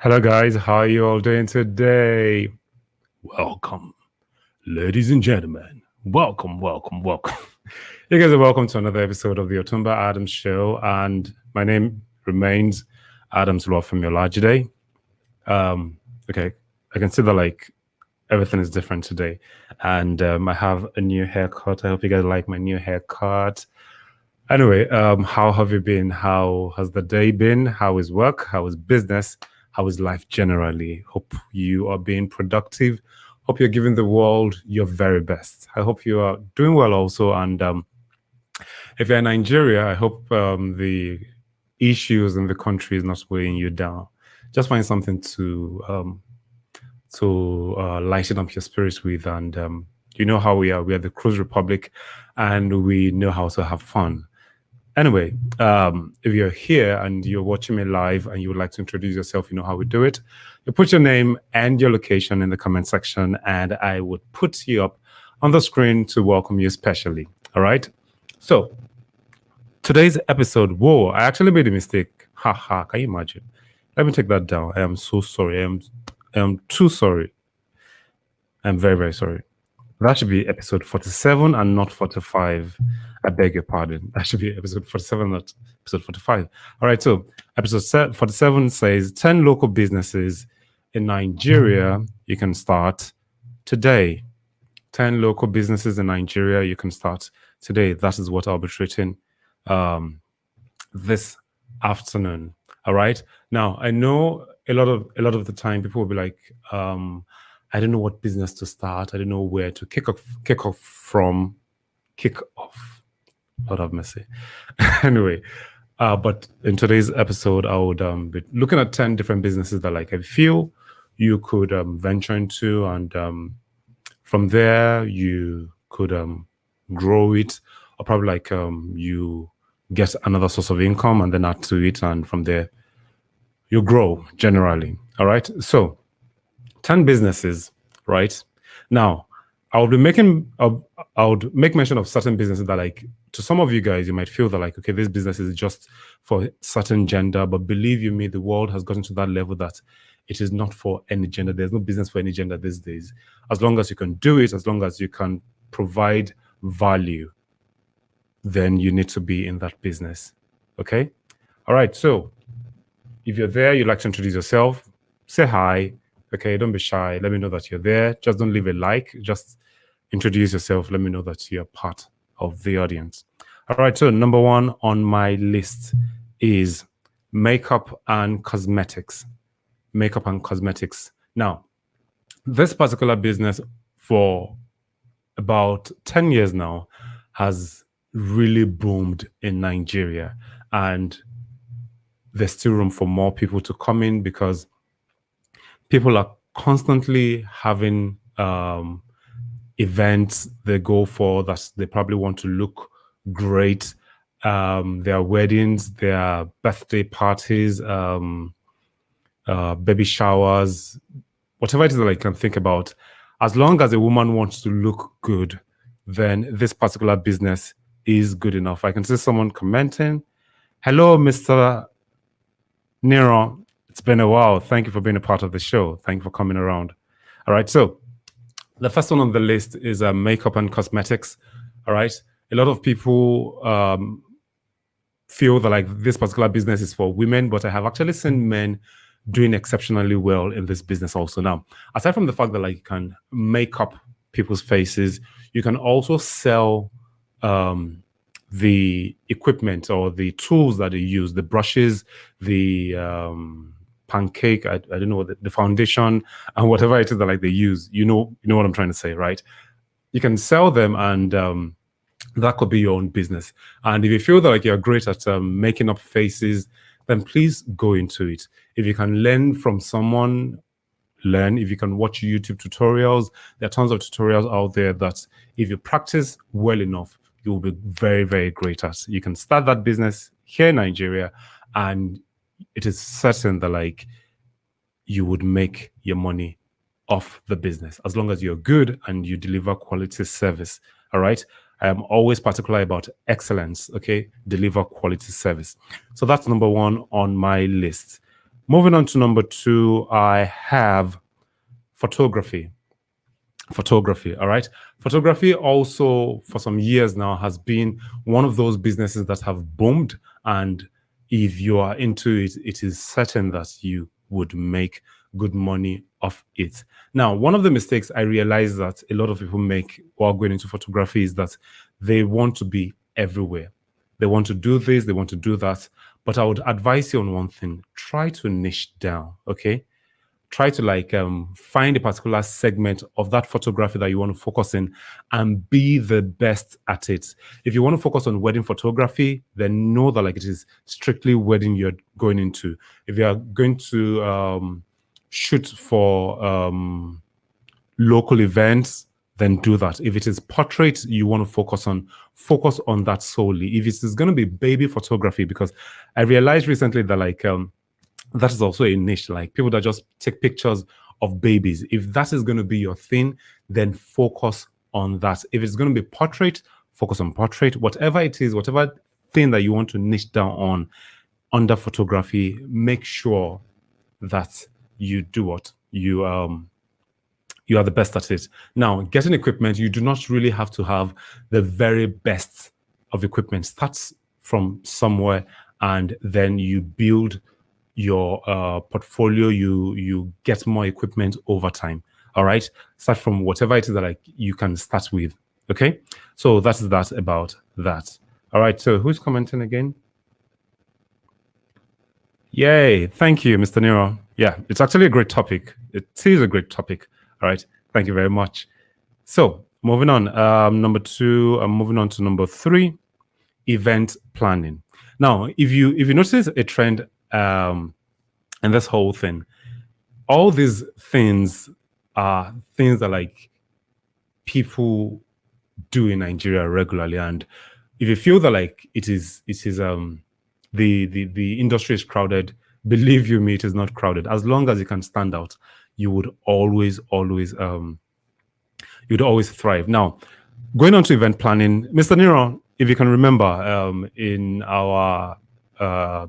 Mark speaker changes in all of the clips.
Speaker 1: Hello, guys. How are you all doing today? Welcome, ladies and gentlemen. Welcome. You guys are welcome to another episode of the Otumba Adams Show, and my name remains Adams Law from Olajide. Okay, I can see that everything is different today, and I have a new haircut. I hope you guys like my new haircut. Anyway, how have you been? How has the day been? How is work? How is business? How is life generally? Hope you are being productive. Hope you're giving the world your very best. I hope you are doing well also. And if you're in Nigeria, I hope the issues in the country is not weighing you down. Just find something to lighten up your spirits with. And you know how we are. We are the Cruise Republic, and we know how to have fun. Anyway, if you're here and you're watching me live and you would like to introduce yourself, you know how we do it. You put your name and your location in the comment section, and I would put you up on the screen to welcome you specially. All right. So today's episode, whoa, I actually made a mistake. Haha, can you imagine? Let me take that down. I am so sorry. I am too sorry. I'm very, very sorry. That should be episode 47 and not 45. I beg your pardon. That should be episode 47, not episode 45. All right, so episode 47 says 10 local businesses in Nigeria you can start today. 10 local businesses in Nigeria you can start today. That is what I'll be treating this afternoon. All right. Now, I know a lot of the time people will be like, I don't know what business to start. I don't know where to kick off. Lord have mercy. Anyway, but in today's episode, I would be looking at 10 different businesses that I feel you could venture into, and from there you could grow it, or probably you get another source of income and then add to it, and from there you grow generally. All right. So 10 businesses, right? Now, I would make mention of certain businesses that to some of you guys, you might feel that okay, this business is just for certain gender, but believe you me, the world has gotten to that level that it is not for any gender. There's no business for any gender these days. As long as you can do it, as long as you can provide value, then you need to be in that business. Okay? All right. So if you're there, you'd like to introduce yourself, say hi. Okay, don't be shy. Let me know that you're there. Just don't leave a like. Just introduce yourself. Let me know that you're part of the audience. All right, so number one on my list is makeup and cosmetics. Makeup and cosmetics. Now, this particular business for about 10 years now has really boomed in Nigeria, and there's still room for more people to come in because people are constantly having events they go for that they probably want to look great. Their weddings, their birthday parties, baby showers, whatever it is that I can think about. As long as a woman wants to look good, then this particular business is good enough. I can see someone commenting. Hello, Mr. Nero. It's been a while. Thank you for being a part of the show. Thank you for coming around. All right. So the first one on the list is makeup and cosmetics. All right. A lot of people feel that this particular business is for women, but I have actually seen men doing exceptionally well in this business also. Now, aside from the fact that you can make up people's faces, you can also sell the equipment or the tools that they use, the brushes, the pancake, I don't know, the foundation, and whatever it is that they use. You know what I'm trying to say, right? You can sell them, and that could be your own business. And if you feel that you're great at making up faces, then please go into it. If you can learn from someone, learn. If you can watch YouTube tutorials, there are tons of tutorials out there that if you practice well enough, you will be very, very great at. You can start that business here in Nigeria, and it is certain that you would make your money off the business as long as you're good and you deliver quality service. All right. I am always particular about excellence. Okay. Deliver quality service. So that's number one on my list. Moving on to number 2, I have photography. All right. Photography also for some years now has been one of those businesses that have boomed, and if you are into it, it is certain that you would make good money off it. Now, one of the mistakes I realize that a lot of people make while going into photography is that they want to be everywhere. They want to do this, they want to do that. But I would advise you on one thing: try to niche down, okay? Try to find a particular segment of that photography that you want to focus in and be the best at it. If you want to focus on wedding photography, then know that it is strictly wedding you're going into. If you are going to shoot for local events, then do that. If it is portrait you want to focus on that solely. If it is going to be baby photography, because I realized recently that that is also a niche, like people that just take pictures of babies. If that is going to be your thing, then focus on that. If it's going to be portrait, focus on portrait. Whatever it is, whatever thing that you want to niche down on under photography, make sure that you do what you are the best at it. Now, getting equipment, you do not really have to have the very best of equipment. Start from somewhere and then you build your portfolio, you get more equipment over time. All right, start from whatever it is that you can start with. Okay, so that's that about that. All right, so who's commenting again? Yay, thank you, Mr. Nero. Yeah, it's actually a great topic. It is a great topic. All right, thank you very much. So moving on, number 2, I'm moving on to number 3, event planning. Now, if you notice a trend and this whole thing, all these things are things that people do in Nigeria regularly. And if you feel that it is the industry is crowded, believe you me, it is not crowded. As long as you can stand out, you would always thrive. Now, going on to event planning, Mr. Nero, if you can remember, in our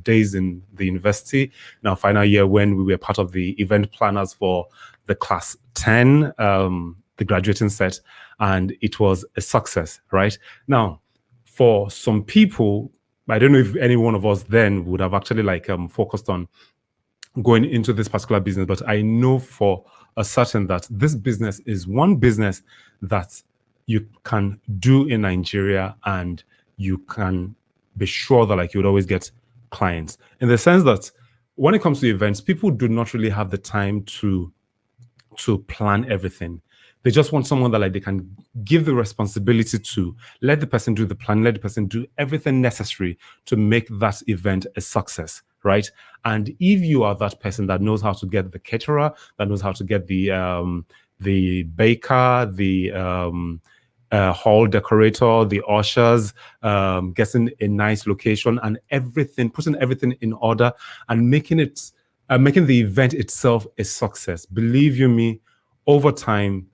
Speaker 1: days in the university, in our final year, when we were part of the event planners for the class 10, the graduating set, and it was a success, right? Now, for some people, I don't know if any one of us then would have actually focused on going into this particular business, but I know for a certain that this business is one business that you can do in Nigeria, and you can be sure that you would always get clients, in the sense that when it comes to events, people do not really have the time to plan everything. They just want someone that they can give the responsibility to, let the person do the plan, let the person do everything necessary to make that event a success, right? And if you are that person that knows how to get the caterer, that knows how to get the baker, the hall decorator, the ushers, getting a nice location and everything, putting everything in order and making the event itself a success, believe you me, over time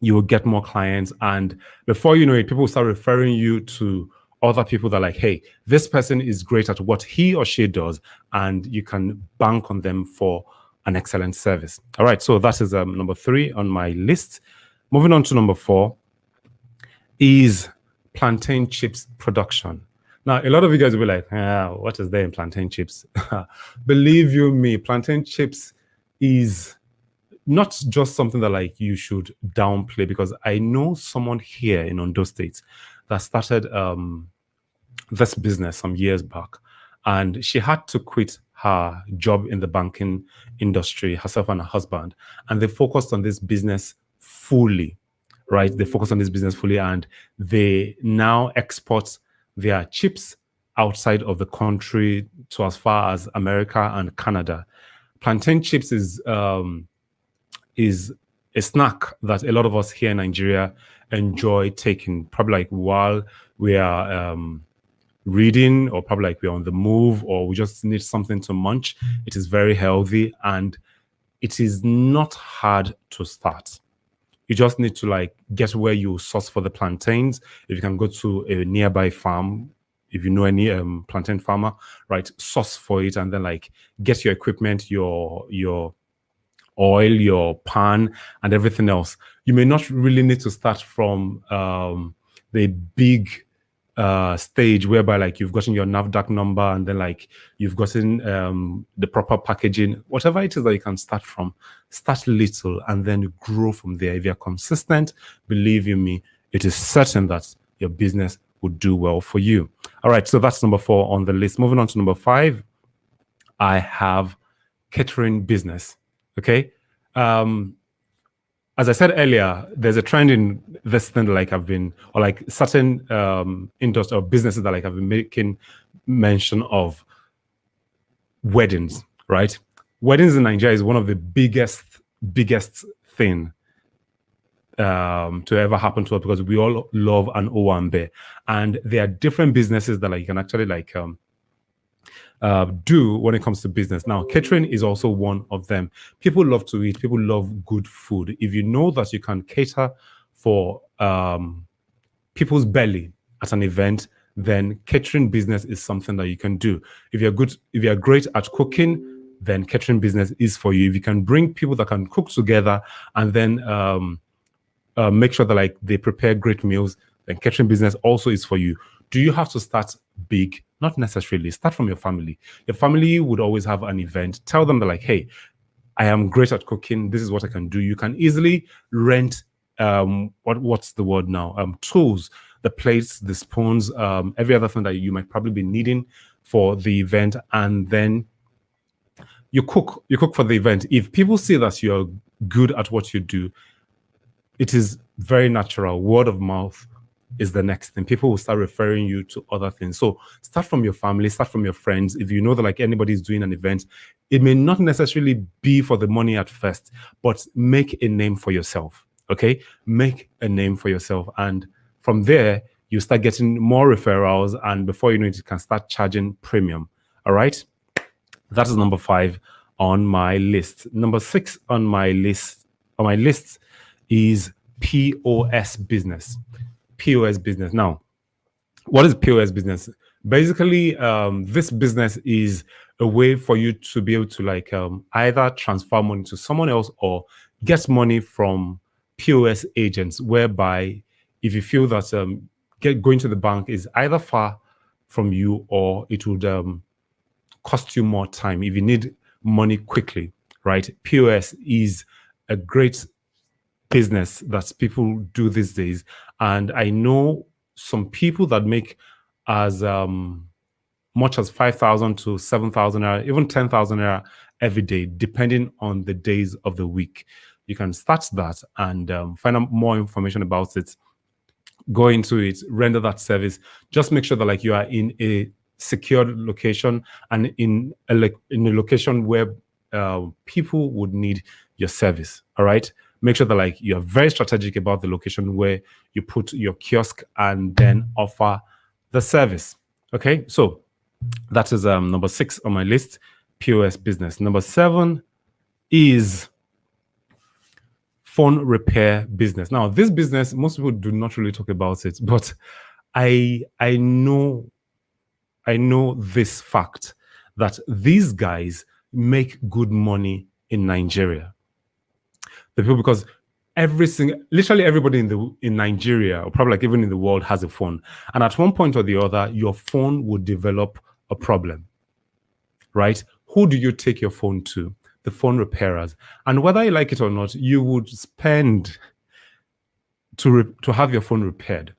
Speaker 1: you will get more clients, and before you know it, people will start referring you to other people that hey, this person is great at what he or she does, and you can bank on them for an excellent service. All right, so that is number 3 on my list. Moving on to number 4 is plantain chips production. Now, a lot of you guys will be like, what is there in plantain chips? Believe you me, plantain chips is not just something that you should downplay, because I know someone here in Ondo State that started this business some years back, and she had to quit her job in the banking industry, herself and her husband, and they focused on this business fully, right? They focus on this business fully, and they now export their chips outside of the country to as far as America and Canada. Plantain chips is a snack that a lot of us here in Nigeria enjoy taking, probably while we are reading, or probably we're on the move, or we just need something to munch. It is very healthy, and it is not hard to start. You just need to get where you source for the plantains. If you can go to a nearby farm, if you know any plantain farmer, right? Source for it, and then like get your equipment, your oil, your pan, and everything else. You may not really need to start from the big stage whereby like you've gotten your NAVDAC number and then like you've gotten the proper packaging. Whatever it is that you can start from, start little and then grow from there. If you're consistent, believe you me, it is certain that your business would do well for you. All right, so that's number 4 on the list. Moving on to number 5, I have catering business. Okay. As I said earlier, there's a trend in this thing that like I've been, or like certain industry or businesses that like I've been making mention of. Weddings, right? Weddings in Nigeria is one of the biggest thing to ever happen to us, because we all love an owambe, and there are different businesses that like you can actually like do when it comes to business. Now, catering is also one of them. People love to eat. People love good food. If you know that you can cater for people's belly at an event, then catering business is something that you can do. If you're great at cooking, then catering business is for you. If you can bring people that can cook together and then make sure that like they prepare great meals, then catering business also is for you. Do you have to start big? Not necessarily. Start from your family. Your family would always have an event. Tell them that like, hey, I am great at cooking. This is what I can do. You can easily rent what's the word now? Tools, the plates, the spoons, every other thing that you might probably be needing for the event, and then you cook for the event. If people see that you're good at what you do, it is very natural. Word of mouth is the next thing. People will start referring you to other things. So start from your family, start from your friends. If you know that like anybody's doing an event, it may not necessarily be for the money at first, but make a name for yourself. Okay, make a name for yourself, and from there you start getting more referrals, and before you know it, you can start charging premium. All right, that is number 5 on my list. Number 6 on my list is POS business. POS business. Now, what is POS business? Basically, this business is a way for you to be able to like either transfer money to someone else or get money from POS agents, whereby if you feel that going to the bank is either far from you or it would cost you more time if you need money quickly, right? POS is a great business that people do these days, and I know some people that make as much as 5,000 to 7,000 naira, even 10,000 naira every day, depending on the days of the week. You can start that and find out more information about it. Go into it, render that service. Just make sure that like you are in a secured location and in a location where people would need your service. All right. Make sure that like you are very strategic about the location where you put your kiosk and then offer the service. Okay, so that is number 6 on my list, POS business. Number 7 is phone repair business. Now, this business, most people do not really talk about it, but I know this fact that these guys make good money in Nigeria. The people, because literally everybody in Nigeria, or probably like even in the world, has a phone, and at one point or the other, your phone would develop a problem, right? Who do you take your phone to? The phone repairers. And whether you like it or not, you would spend to have your phone repaired.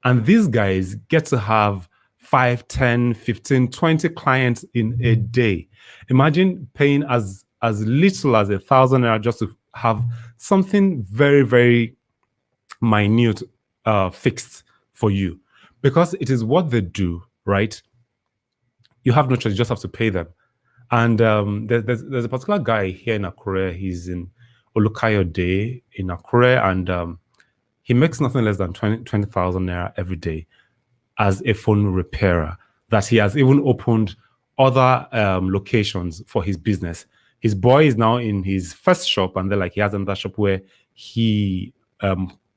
Speaker 1: And these guys get to have 5, 10, 15, 20 clients in a day. Imagine paying as little as 1,000 naira just to have something very, very minute fixed for you, because it is what they do, right? You have no choice; you just have to pay them. And there's a particular guy here in Akure. He's in Olukayode in Akure, and he makes nothing less than 20,000 naira every day as a phone repairer. That he has even opened other locations for his business. His boy is now in his first shop, and then like he has another shop where he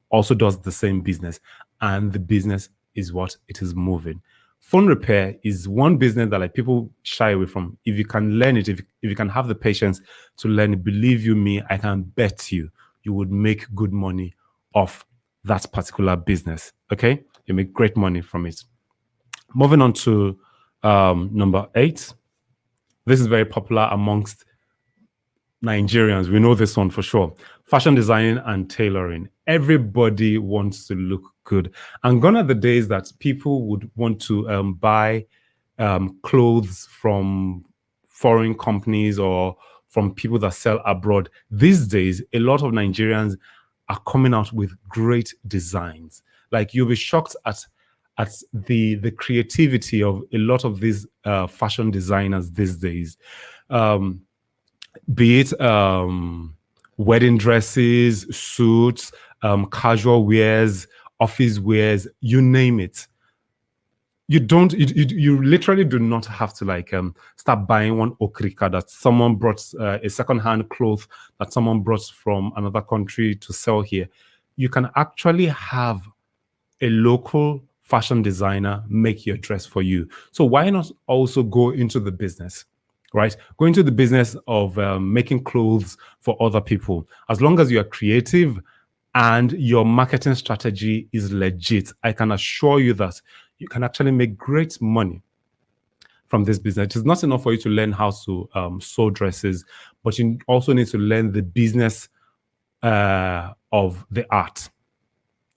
Speaker 1: also does the same business, and the business is what it is moving. phone repair is one business that like people shy away from. If you can learn it, if you can have the patience to learn it, believe you me, I can bet you would make good money off that particular business. Okay, you make great money from it. Moving on to number 8. This is very popular amongst Nigerians. We know this one for sure. Fashion designing and tailoring. Everybody wants to look good. And gone are the days that people would want to buy clothes from foreign companies or from people that sell abroad. These days, a lot of Nigerians are coming out with great designs. Like, you'll be shocked at the creativity of a lot of these fashion designers these days. Be it wedding dresses, suits, casual wears, office wears, you name it. You literally do not have to like start buying one okrika that someone brought, a second-hand cloth that someone brought from another country to sell here. You can actually have a local fashion designer make your dress for you. So why not also go into the business, right? Go into the business of making clothes for other people. As long as you are creative and your marketing strategy is legit, I can assure you that you can actually make great money from this business. It is not enough for you to learn how to sew dresses, but you also need to learn the business of the art.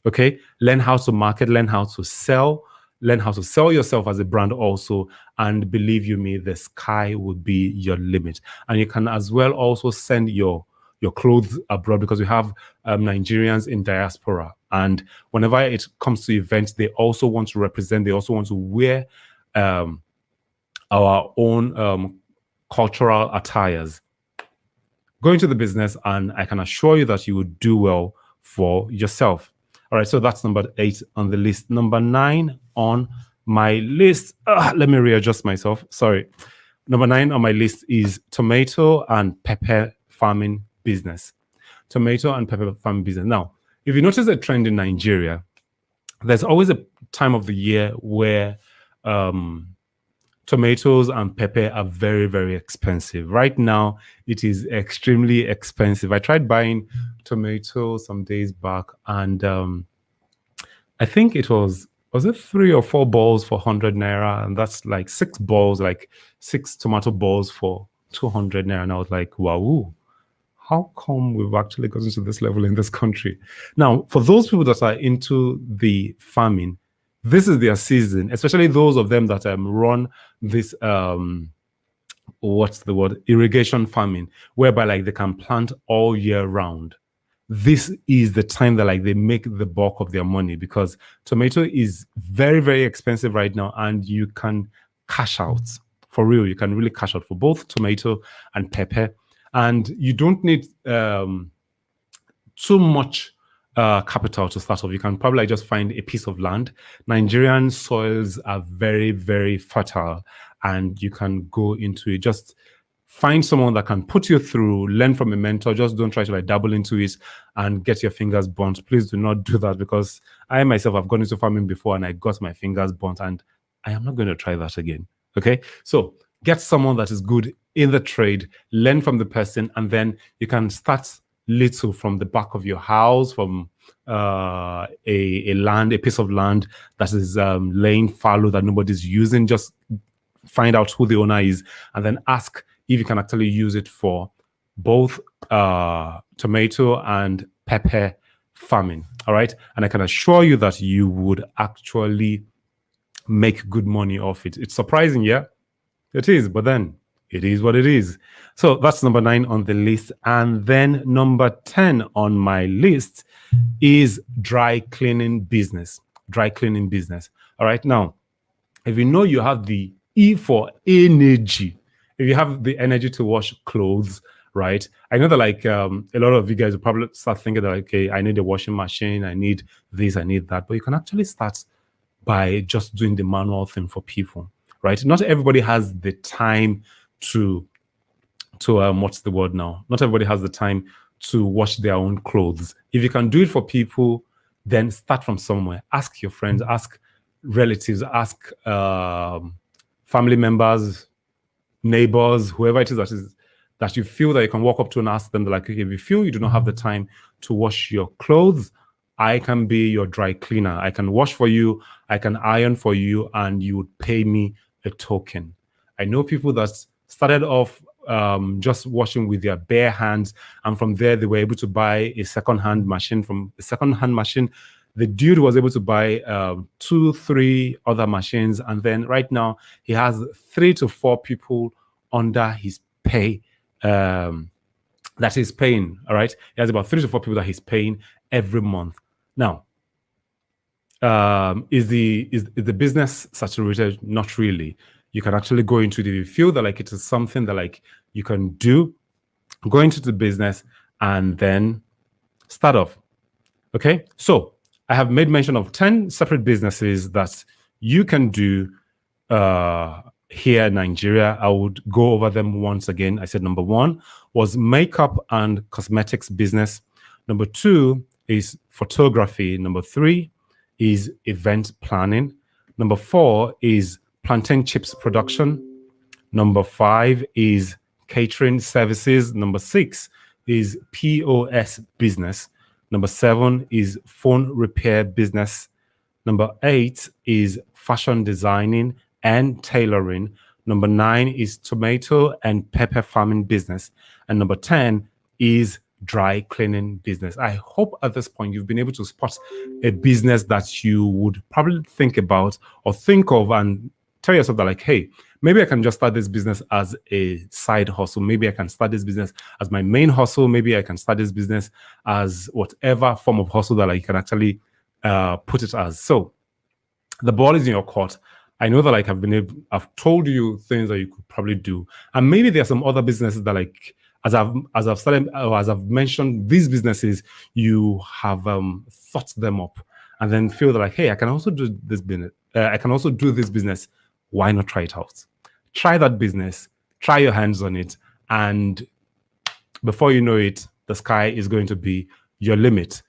Speaker 1: Okay, learn how to market, learn how to sell yourself as a brand also, and believe you me, the sky will be your limit. And you can as well also send your clothes abroad, because we have Nigerians in diaspora, and whenever it comes to events, they also want to represent, they also want to wear our own cultural attires. Go into the business, and I can assure you that you would do well for yourself. All right, so that's number 8 on the list. Number 9 on my list, let me readjust myself. Sorry. Number 9 on my list is tomato and pepper farming business. Tomato and pepper farming business. Now, if you notice a trend in Nigeria, there's always a time of the year where tomatoes and pepper are very, very expensive. Right now, it is extremely expensive. I tried buying tomatoes some days back, and I think it was it 3 or 4 balls for 100 naira, and that's like 6 balls, like 6 tomato balls for 200 naira. And I was like, wow, how come we've actually gotten to this level in this country? Now, for those people that are into the farming, this is their season, especially those of them that run this what's the word, irrigation farming, whereby like they can plant all year round. This is the time that like they make the bulk of their money, because tomato is very, very expensive right now, and you can cash out for real. You can really cash out for both tomato and pepper, and you don't need too much capital to start off. You can probably just find a piece of land. Nigerian soils are very, very fertile, and you can go into it. Just find someone that can put you through, learn from a mentor. Just don't try to like dabble into it and get your fingers burnt. Please do not do that, because I myself have gone into farming before and I got my fingers burnt, and I am not going to try that again. Okay, so get someone that is good in the trade, learn from the person, and then you can start little from the back of your house, from a piece of land that is laying fallow that nobody's using. Just find out who the owner is, and then ask if you can actually use it for both tomato and pepper farming. All right, and I can assure you that you would actually make good money off it. It's surprising, yeah, it is, but then it is what it is. So that's number 9 on the list. And then number 10 on my list is dry cleaning business. Dry cleaning business. All right. Now, if you know you have the E for energy, if you have the energy to wash clothes, right? I know that like a lot of you guys will probably start thinking that, okay, I need a washing machine, I need this, I need that. But you can actually start by just doing the manual thing for people, right? Not everybody has the time to what's the word now? Not everybody has the time to wash their own clothes. If you can do it for people, then start from somewhere. Ask your friends, ask relatives, ask family members, neighbors, whoever it is that you feel that you can walk up to and ask them, like, okay, if you feel you do not have the time to wash your clothes, I can be your dry cleaner. I can wash for you, I can iron for you, and you would pay me a token. I know people that started off just washing with their bare hands, and from there they were able to buy a second-hand machine. From a second-hand machine, the dude was able to buy 2-3 other machines, and then right now he has 3 to 4 people under his pay that he's paying. All right, he has about 3 to 4 people that he's paying every month. Now, is the business saturated? Not really. You can actually go into it if you feel that like it is something that like you can do. Go into the business and then start off. Okay, so I have made mention of 10 separate businesses that you can do here in Nigeria. I would go over them once again. I said number 1 was makeup and cosmetics business. Number 2 is photography. Number 3 is event planning. Number 4 is plantain chips production. Number 5 is catering services. Number 6 is POS business. Number 7 is phone repair business. Number 8 is fashion designing and tailoring. Number 9 is tomato and pepper farming business. And number 10 is dry cleaning business. I hope at this point you've been able to spot a business that you would probably think about or think of and tell yourself that like, hey, maybe I can just start this business as a side hustle. Maybe I can start this business as my main hustle. Maybe I can start this business as whatever form of hustle that I can actually put it as. So the ball is in your court. I know that like I've told you things that you could probably do, and maybe there are some other businesses that like as I've started or as I've mentioned these businesses, you have thought them up and then feel that like, hey, I can also do this business. I can also do this business. Why not try it out? Try that business, try your hands on it, and before you know it, the sky is going to be your limit.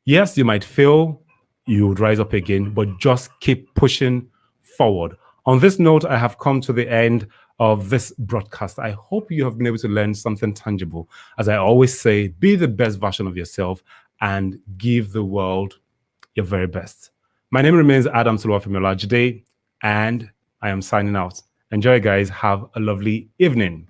Speaker 1: Yes, you might fail, you would rise up again, but just keep pushing forward. On this note, I have come to the end of this broadcast. I hope you have been able to learn something tangible. As I always say, be the best version of yourself and give the world your very best. My name remains Adam Suluwafemiola today, and I am signing out. Enjoy, guys. Have a lovely evening.